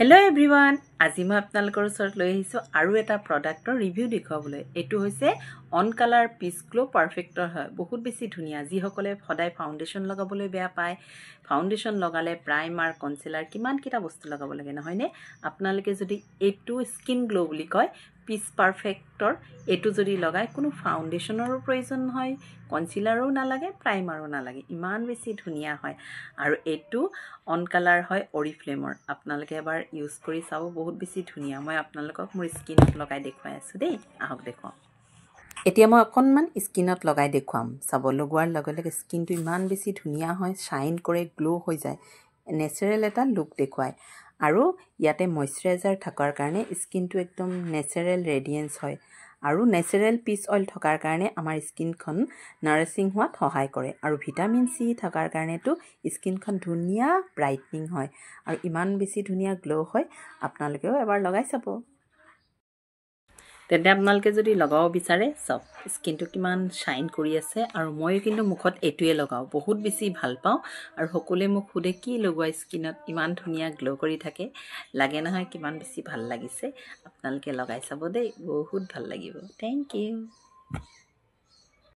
Hello everyone, আজি মই আপোনালোকৰ ওচৰত লৈ আহিছো আৰু এটা প্ৰডাক্টৰ ৰিভিউ দেখুৱাবলৈ। এটো হৈছে অন কালাৰ পিচ গ্লো পাৰফেক্টৰ হয়। বহুত বেছি ধুনিয়া। যি সকলে সদায় ফাউন্ডেশন লগাবলৈ বেয়া পায়, ফাউন্ডেশন লগালে প্ৰাইমাৰ, কনসিলাৰ কিমান কিটা বস্তু লগাব লাগে নহয়নে? আপোনালোকে যদি এটো স্কিন গ্লো বুলি কয়, পিচ পাৰফেক্টৰ এটো যদি লগায় কোনো ফাউন্ডেশনৰো প্ৰয়োজন নহয়, কনসিলাৰো নালাগে, প্ৰাইমাৰো নালাগে। ইমান বেছি ধুনিয়া হয় আৰু এটো অন কালাৰ হয় অৰিফ্লেমৰ। আপোনালোকে এবাৰ ইউজ কৰি চাব, বহুত বেছি ধুনিয়া। মই আপোনালোকক মোৰ স্কিনত লগাই দেখুৱাই আছো দেই। আহক দেখুৱাম। এতিয়া মই অকনমান স্কিনত লগাই দেখুৱাম। চাব লগোৱাৰ লগে লগে স্কিনটো ইমান বেছি ধুনিয়া হয়, শাইন কৰে, গ্লো হৈ যায়। নেচাৰেল এটা লুক দেখুৱায় আৰু ইয়াতে ময়শ্চাৰাইজাৰ থকাৰ কাৰণে স্কিনটো একদম নেচাৰেল ৰেডিয়েন্স হয় আৰু নেচাৰেল পিচ অইল থকাৰ কাৰণে আমাৰ স্কিনখন নাৰিশিং হোৱাত সহায় কৰে আৰু ভিটামিন সি থকাৰ কাৰণেটো স্কিনখন ধুনিয়া ব্ৰাইটনিং হয় আৰু ইমান বেছি ধুনিয়া গ্লো হয়। আপোনালোকেও এবাৰ লগাই চাব। তেন্তে আপোনালোকে যদি লগাব বিচাৰে সব স্কিনটো কিমান শাইন কৰি আছে আৰু মই কিন্তু মুখত এটোৱে লগাও, বহুত বেছি ভাল পাওঁ আৰু সকলোৱে মোক খুদে কি লগোৱা স্কিনত ইমান ধুনিয়া গ্লো কৰি থাকে, লাগে নহয় কিমান বেছি ভাল লাগিছে। আপোনালোকে লগাই চাব দেই, বহুত ভাল লাগিব। Thank U.